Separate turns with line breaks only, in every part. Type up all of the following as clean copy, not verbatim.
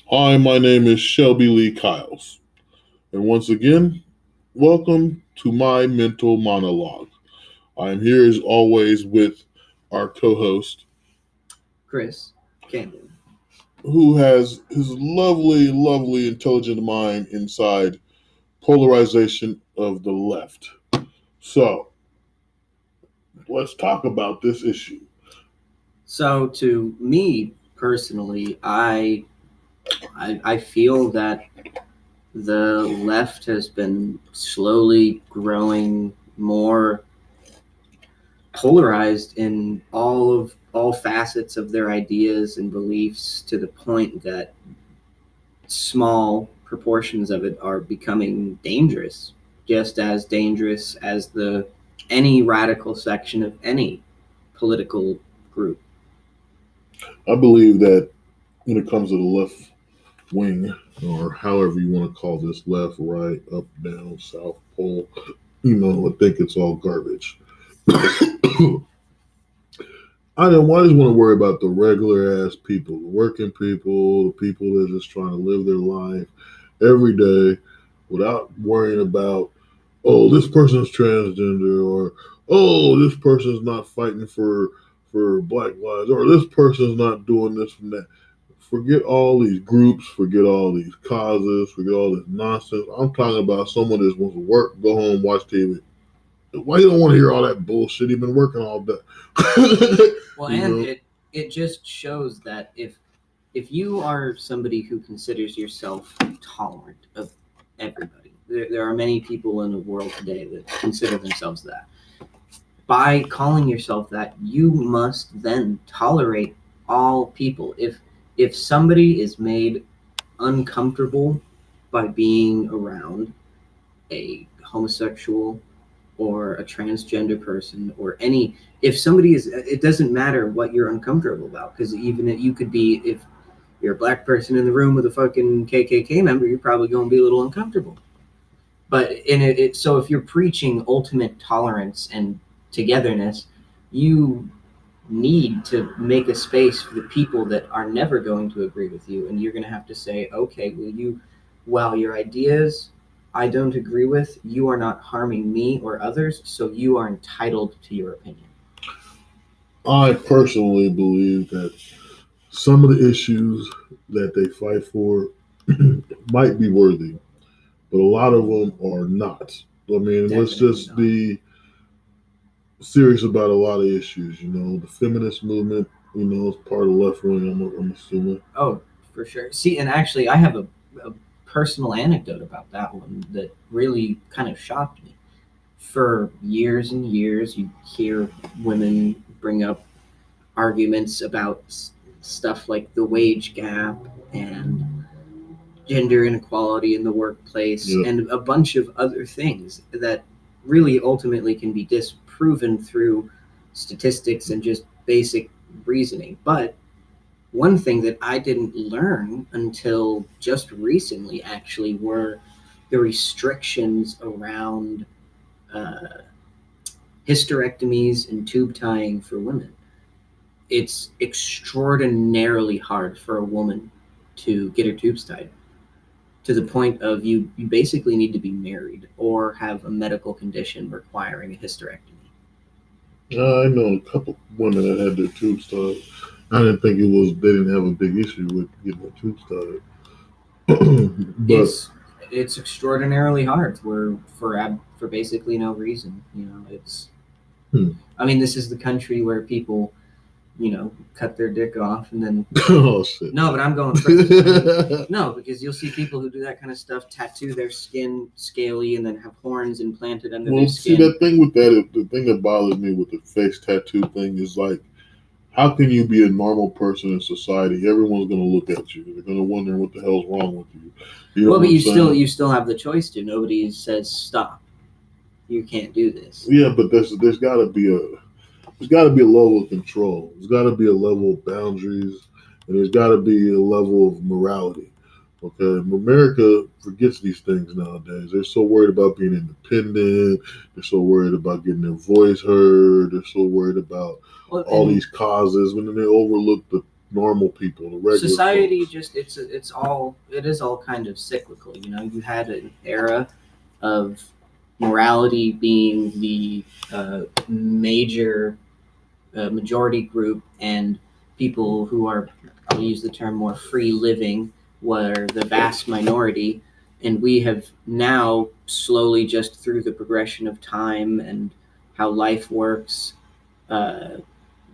Hi, my name is Shelby Lee Kiles, and once again, welcome to my mental monologue. I am here as always with our co host,
Chris Camden.
who has his lovely, intelligent mind inside polarization of the left. So, let's talk about this issue.
So, to me personally, I feel that the left has been slowly growing more polarized in all facets of their ideas and beliefs to the point that small proportions of it are becoming dangerous, just as dangerous as the any radical section of any political group.
I believe that when it comes to the left wing, or however you want to call this, left, right, up, down, south pole, I think it's all garbage. I don't. I just want to worry about the regular ass people, the working people, the people that are just trying to live their life every day without worrying about, oh, this person's transgender, or oh, this person's not fighting for Black lives, or this person's not doing this and that. Forget all these groups, forget all these causes, forget all this nonsense. I'm talking about someone that just wants to work, go home, watch TV. Why you don't want to hear all that bullshit? You've been working all day.
Well,
you
and
know,
it just shows that if you are somebody who considers yourself tolerant of everybody, there are many people in the world today that consider themselves that. By calling yourself that, you must then tolerate all people. If somebody is made uncomfortable by being around a homosexual or a transgender person or any, if somebody is, it doesn't matter what you're uncomfortable about, because even if you could be, if you're a black person in the room with a fucking KKK member, you're probably going to be a little uncomfortable. But so if you're preaching ultimate tolerance and togetherness, you need to make a space for the people that are never going to agree with you, and you're going to have to say, okay, well, while your ideas I don't agree with, you are not harming me or others, so you are entitled to your opinion.
I personally believe that some of the issues that they fight for might be worthy, but a lot of them are not. I mean, let's
Definitely
just
not.
be serious about a lot of issues. The feminist movement, is part of the left wing. I'm assuming.
Oh, for sure. See, and actually, I have a personal anecdote about that one that really kind of shocked me. For years and years, you hear women bring up arguments about stuff like the wage gap and gender inequality in the workplace
Yep.
and a bunch of other things that really ultimately can be disproven through statistics and just basic reasoning. But one thing that I didn't learn until just recently actually were the restrictions around uh, hysterectomies and tube tying for women. It's extraordinarily hard for a woman to get her tubes tied, to the point of you basically need to be married or have a medical condition requiring a hysterectomy.
I know a couple women that had their tubes tied. I didn't think it was they didn't have a big issue with getting their tubes tied, but
It's it's extraordinarily hard for basically no reason. It's,
hmm.
I mean, this is the country where people, cut their dick off and then,
Oh shit.
no, but I'm going further. I mean, no, because you'll see people who do that kind of stuff tattoo their skin scaly and then have horns implanted under their
Well, see
skin.
that thing with that. The thing that bothers me with the face tattoo thing is like, how can you be a normal person in society? Everyone's gonna look at you. They're gonna wonder what the hell's wrong with you. You know
Well,
what
but
I'm
you
saying?
still have the choice to. Nobody says stop. You can't do this.
Yeah, but there's got to be a level of control. There's got to be a level of boundaries, and there's got to be a level of morality. Okay, America forgets these things nowadays. They're so worried about being independent. They're so worried about getting their voice heard. They're so worried about
Well,
all
and
these causes, when they overlook normal people, the regular
Society
folks.
just it is all kind of cyclical. You know, you had an era of morality being the major majority group, and people who are, I'll use the term more free living, were the vast minority. And we have now slowly, just through the progression of time and how life works, uh,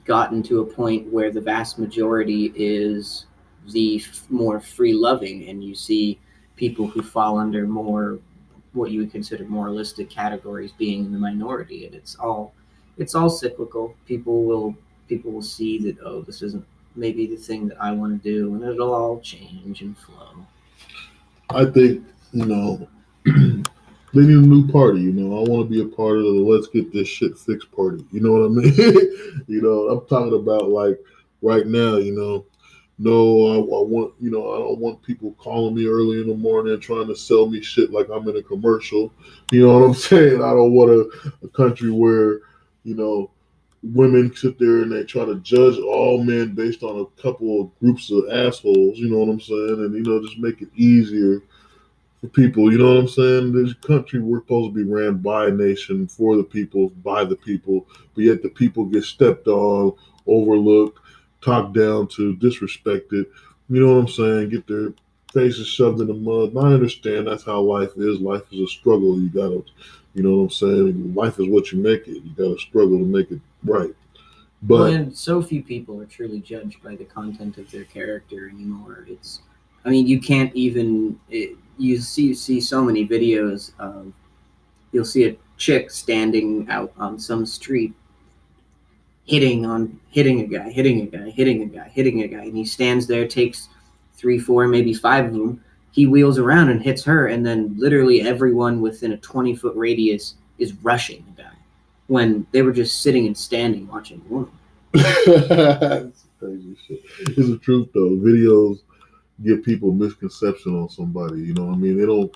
gotten to a point where the vast majority is the more free loving, and you see people who fall under more what you would consider moralistic categories being in the minority. And it's all cyclical. People will see that, oh, this isn't maybe the thing that I want to do, and it'll all change and flow.
I think, you know, they need a new party. I want to be a part of the let's get this shit fixed party. You know what I mean? I'm talking about like right now. No, I want, I don't want people calling me early in the morning trying to sell me shit like I'm in a commercial. You know what I'm saying? I don't want a country where, you know, women sit there and they try to judge all men based on a couple of groups of assholes. You know what I'm saying? And, just make it easier for people. You know what I'm saying? This country, we're supposed to be ran by a nation, for the people, by the people, but yet the people get stepped on, overlooked, talked down to, disrespected. You know what I'm saying? Get their faces shoved in the mud. And I understand that's how life is. Life is a struggle. You gotta, you know what I'm saying? Life is what you make it. You gotta struggle to make it right.
Well,
But
and so few people are truly judged by the content of their character anymore. I mean, you can't even. You see so many videos of, you'll see a chick standing out on some street, hitting a guy, hitting a guy, hitting a guy, hitting a guy, and he stands there, takes three, four, maybe five of them. He wheels around and hits her, and then literally everyone within a 20-foot radius is rushing the guy when they were just sitting and standing watching the woman.
it's crazy shit. It's the truth though. Videos give people misconception on somebody. You know what I mean? They don't.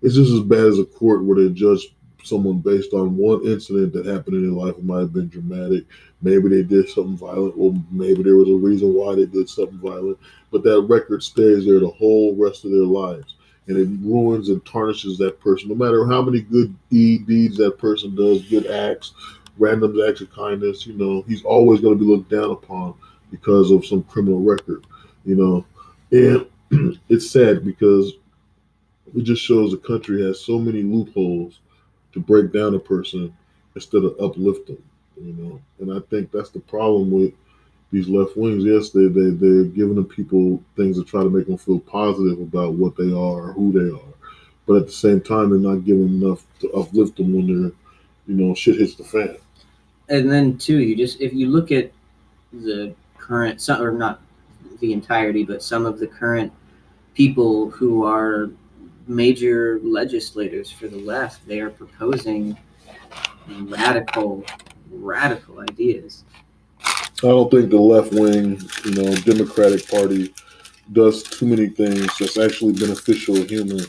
It's just as bad as a court where they judge someone based on one incident that happened in their life. It might have been dramatic. Maybe they did something violent, or maybe there was a reason why they did something violent. But that record stays there the whole rest of their lives, and it ruins and tarnishes that person. No matter how many good deeds that person does, good acts, random acts of kindness, he's always going to be looked down upon because of some criminal record. You know, and it's sad because it just shows the country has so many loopholes to break down a person instead of uplift them. And I think that's the problem with these left wings. Yes, they're giving the people things to try to make them feel positive about what they are or who they are, but at the same time, they're not giving enough to uplift them when they're, shit hits the fan.
And then too, if you look at the current, some, or not the entirety, but some of the current people who are major legislators for the left, they are proposing radical, radical ideas.
I don't think the left wing, Democratic Party does too many things that's actually beneficial to humans.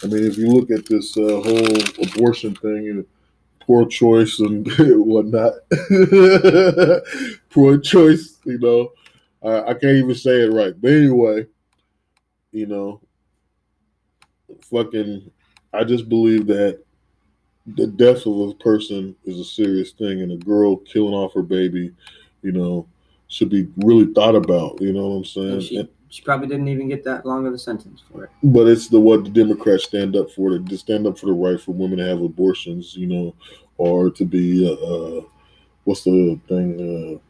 I mean, if you look at this whole abortion thing and poor choice and whatnot, poor choice, I can't even say it right. But anyway, you know, fucking, I just believe that the death of a person is a serious thing, and a girl killing off her baby, you know, should be really thought about. You know what I'm
And
saying?
she probably didn't even get that long of a sentence for it.
But it's the what the Democrats stand up for, to stand up for the right for women to have abortions, or to be what's the thing,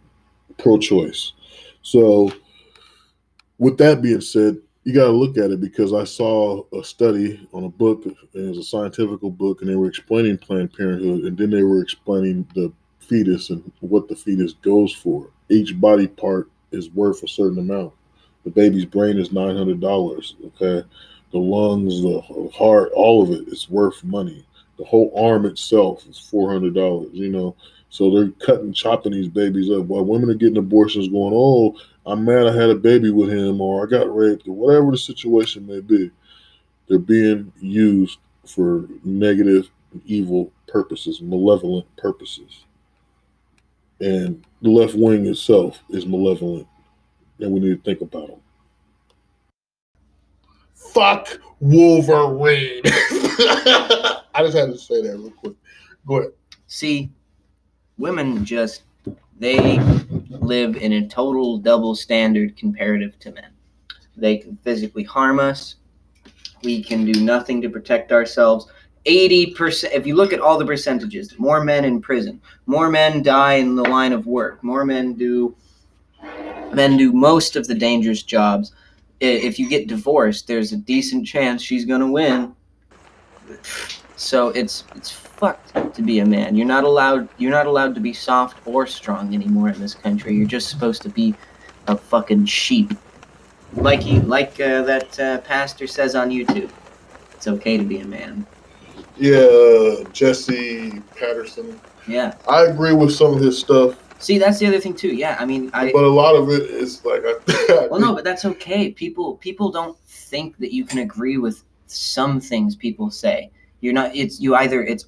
pro-choice. So with that being said, you got to look at it because I saw a study on a book, and it was a scientific book, and they were explaining Planned Parenthood, and then they were explaining the fetus and what the fetus goes for. Each body part is worth a certain amount. The baby's brain is $900. Okay, the lungs, the heart, all of it is worth money. The whole arm itself is $400. So they're cutting, chopping these babies up. While women are getting abortions, going, "Oh, I'm mad I had a baby with him," or "I got raped," or whatever the situation may be. They're being used for negative, evil purposes, malevolent purposes. And the left wing itself is malevolent. and we need to think about them. Fuck Wolverine. I just had to say that real quick. Go ahead.
See, women just, they live in a total double standard comparative to men. They can physically harm us. We can do nothing to protect ourselves. 80%, if you look at all the percentages, more men in prison, more men die in the line of work, more men do most of the dangerous jobs. If you get divorced, there's a decent chance she's going to win. So it's fucked to be a man. You're not allowed to be soft or strong anymore in this country. You're just supposed to be a fucking sheep. Like that pastor says on YouTube. It's okay to be a man.
Yeah, Jesse Patterson.
Yeah.
I agree with some of his stuff.
See, that's the other thing too. Yeah, I mean,
but a lot of it is like,
well, no, but that's okay. People don't think that you can agree with some things people say. You're not. It's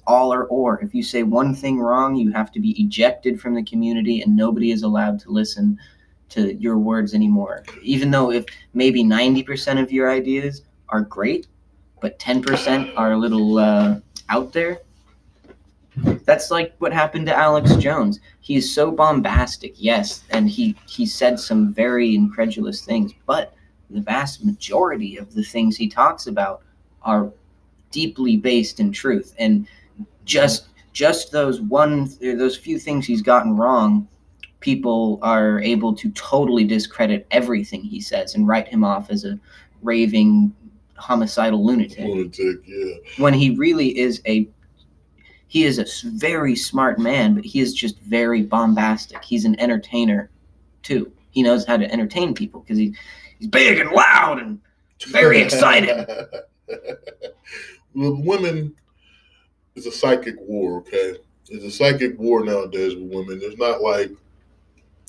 all or. If you say one thing wrong, you have to be ejected from the community, and nobody is allowed to listen to your words anymore. Even though if maybe 90% of your ideas are great, but 10% are a little out there. That's like what happened to Alex Jones. He's so bombastic, yes, and he said some very incredulous things, but the vast majority of the things he talks about are deeply based in truth. And just those few things he's gotten wrong, people are able to totally discredit everything he says and write him off as a raving homicidal lunatic.
Yeah.
When he really is a very smart man, but he is just very bombastic. He's an entertainer too. He knows how to entertain people because he's big and loud and very excited.
With women, it's a psychic war, okay? It's a psychic war nowadays with women. It's not like,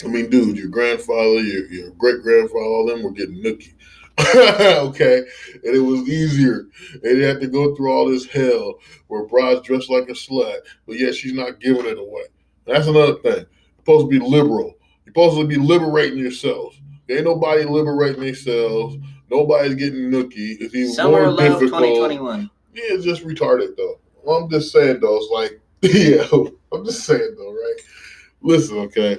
I mean, dude, your grandfather, your great grandfather, all them were getting nookie. Okay, and it was easier. They didn't have to go through all this hell where bride's dressed like a slut, but yet she's not giving it away. That's another thing. You're supposed to be liberal. You're supposed to be liberating yourselves. Ain't nobody liberating themselves. Nobody's getting nookie. It's even
Summer
more
Love
difficult.
2021.
Yeah, it's just retarded though. Well, I'm just saying though. It's like, yeah, I'm just saying though, right? Listen, okay.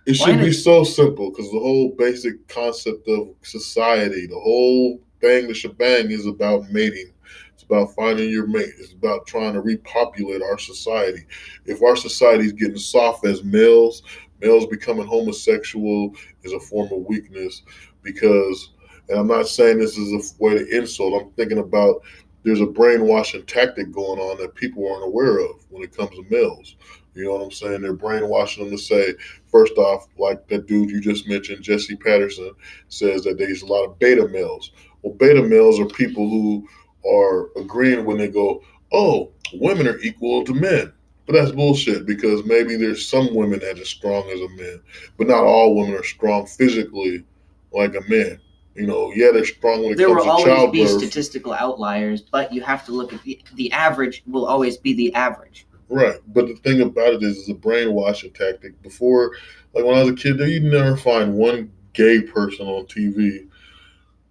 It should be so simple because the whole basic concept of society, the whole thing, the shebang is about mating. It's about finding your mate. It's about trying to repopulate our society. If our society is getting soft as males becoming homosexual is a form of weakness because, and I'm not saying this is a way to insult, I'm thinking about there's a brainwashing tactic going on that people aren't aware of when it comes to males. You know what I'm saying? They're brainwashing them to say, first off, like that dude you just mentioned, Jesse Patterson, says that there's a lot of beta males. Well, beta males are people who are agreeing when they go, oh, women are equal to men. But that's bullshit because maybe there's some women that are strong as a man, but not all women are strong physically like a man. You know, yeah, they're strong when it
there
comes
will
to
always
childbirth.
be statistical outliers, but you have to look at the average will always be the average.
Right, but the thing about it is, it's a brainwashing tactic. Before, like when I was a kid, you'd never find one gay person on TV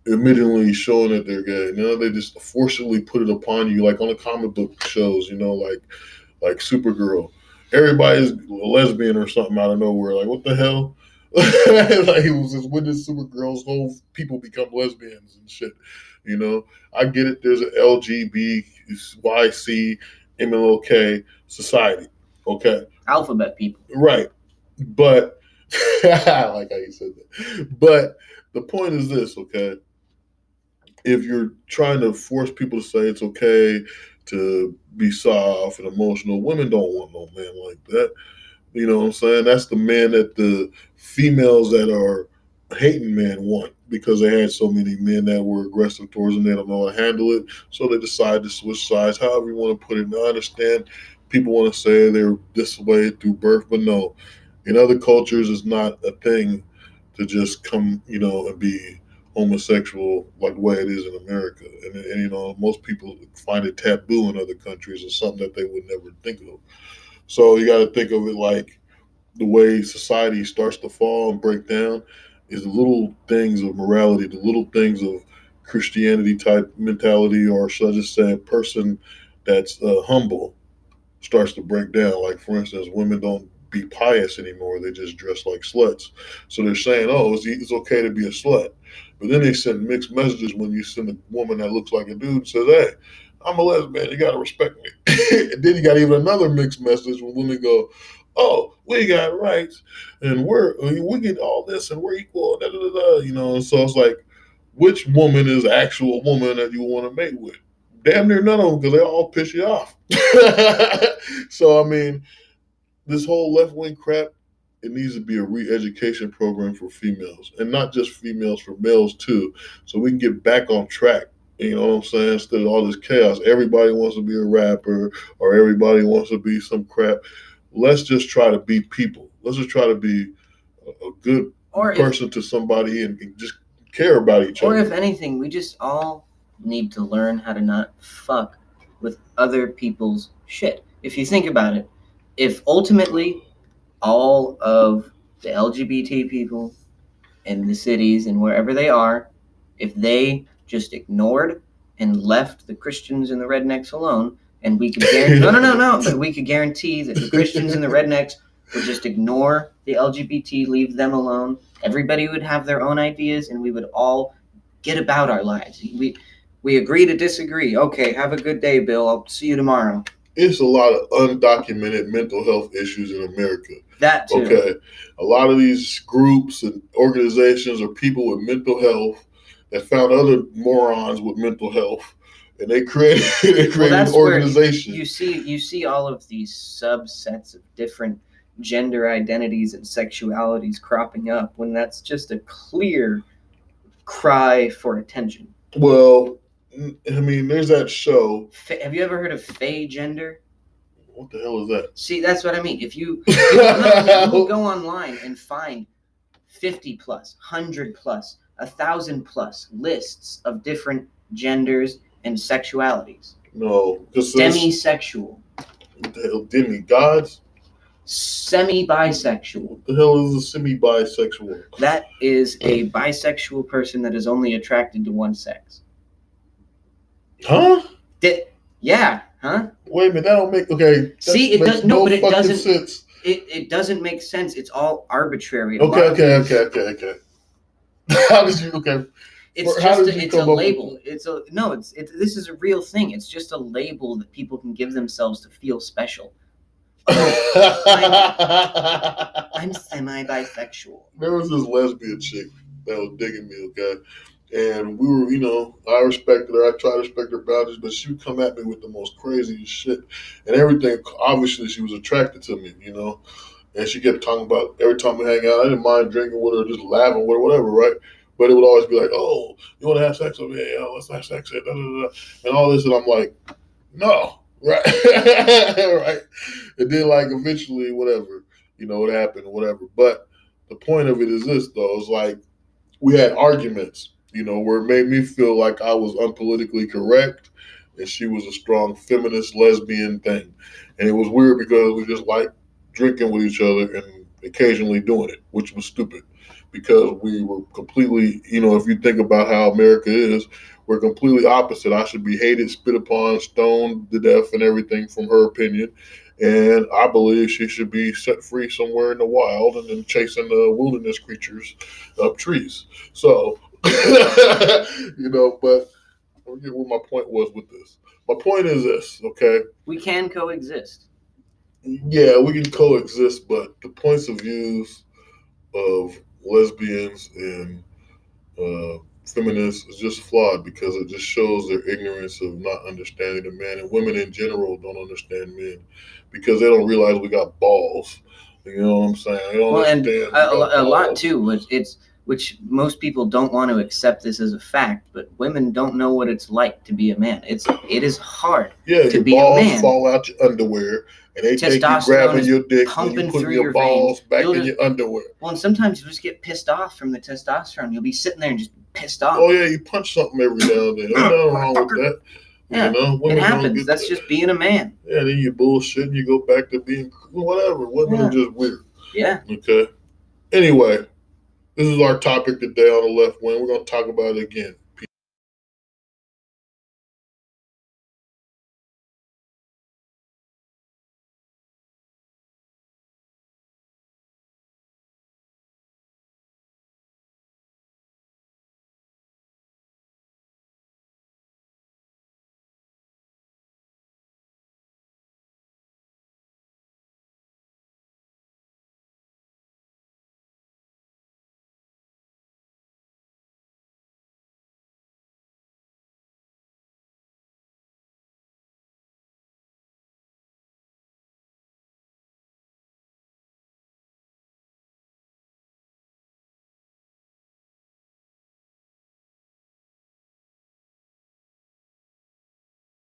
admittedly showing that they're gay. You know, they just forcibly put it upon you, like on the comic book shows. You know, like Supergirl. Everybody's a lesbian or something out of nowhere. Like, what the hell? Like, it was just when did Supergirl's whole people become lesbians and shit. You know, I get it. There's an LGBTYC MLK society. Okay.
Alphabet people.
Right. But I like how you said that. But the point is this, okay? If you're trying to force people to say it's okay to be soft and emotional, women don't want no man like that. You know what I'm saying? That's the man that the females that are hating men want because they had so many men that were aggressive towards them. They don't know how to handle it. So they decide to switch sides, however you want to put it. And I understand people want to say they're this way through birth, but no. In other cultures, it's not a thing to just come, you know, and be homosexual like the way it is in America. And you know, most people find it taboo in other countries and something that they would never think of. So you got to think of it like the way society starts to fall and break down is the little things of morality, the little things of Christianity type mentality, or should I just say a person that's humble starts to break down. Like, for instance, women don't be pious anymore. They just dress like sluts. So they're saying, oh, it's okay to be a slut. But then they send mixed messages when you send a woman that looks like a dude and says, hey, I'm a lesbian. You got to respect me. And then you got even another mixed message when women go, oh, we got rights and we get all this and we're equal. Da, da, da, da, and so it's like, which woman is actual woman that you want to mate with? Damn near none of them because they all piss you off. So I mean, this whole left wing crap, it needs to be a re-education program for females, and not just females, for males too, so we can get back on track. You know what I'm saying? Instead of all this chaos, everybody wants to be a rapper or everybody wants to be some crap. Let's just try to be people. Let's just try to be a good person to somebody and just care about each other.
Or if anything, we just all need to learn how to not fuck with other people's shit. If you think about it, if ultimately all of the LGBT people in the cities and wherever they are, if they just ignored and left the Christians and the rednecks alone, and we could guarantee but we could guarantee that the Christians and the rednecks would just ignore the LGBT, leave them alone. Everybody would have their own ideas, and we would all get about our lives. We agree to disagree. Okay, have a good day, Bill. I'll see you tomorrow.
It's a lot of undocumented mental health issues in America.
That too.
Okay. A lot of these groups and organizations are people with mental health that found other morons with mental health, and they created an organization.
You see all of these subsets of different gender identities and sexualities cropping up when that's just a clear cry for attention.
Well, I mean, there's that show.
Have you ever heard of fey gender?
What the hell is that?
See, that's what I mean. If you go online and find 50 plus, 100 plus, 1,000 plus lists of different genders and sexualities.
No.
Demisexual.
What the hell? Demigods?
Semi-bisexual.
What the hell is a semi-bisexual?
That is a bisexual person that is only attracted to one sex.
Huh?
Yeah, huh?
Wait a minute, that don't make
See, it does no, but it doesn't. Sense. It doesn't make sense. It's all arbitrary.
Okay. How did you? Okay.
It's a label. This is a real thing. It's just a label that people can give themselves to feel special. I'm semi-bisexual.
There was this lesbian chick that was digging me, okay? And we were, I respected her. I tried to respect her boundaries, but she would come at me with the most craziest shit and everything. Obviously, she was attracted to me, and she kept talking about every time we hang out. I didn't mind drinking with her, just laughing with her, whatever, right? But it would always be like, oh, you want to have sex with me? Yeah, let's have sex. Da, da, da, and all this, and I'm like, no, right? Right? And then, eventually, whatever, it happened, whatever. But the point of it is this, though, is we had arguments, where it made me feel like I was unpolitically correct and she was a strong feminist lesbian thing. And it was weird because we just liked drinking with each other and occasionally doing it, which was stupid because we were completely, if you think about how America is, we're completely opposite. I should be hated, spit upon, stoned to death and everything from her opinion. And I believe she should be set free somewhere in the wild and then chasing the wilderness creatures up trees. So, but I forget what my point was with this. My point is this, okay?
We can coexist.
Yeah, we can coexist, but the points of views of lesbians and feminists is just flawed because it just shows their ignorance of not understanding the man. And women in general don't understand men because they don't realize we got balls. You know what I'm saying? They don't understand.
And a lot too, which most people don't want to accept this as a fact, but women don't know what it's like to be a man. It is hard to be a man.
Your balls fall out your underwear, and they take you grabbing your dick and you put your balls back in your underwear.
Well, and sometimes you just get pissed off from the testosterone. You'll be sitting there and just pissed off.
Oh yeah, you punch something every now and then. There's nothing wrong with that.
Yeah, it happens. That's just being a man.
Yeah, then you bullshit and you go back to being whatever. Women are just weird.
Yeah.
Okay. Anyway, This is our topic today on the left wing. We're going to talk about it again.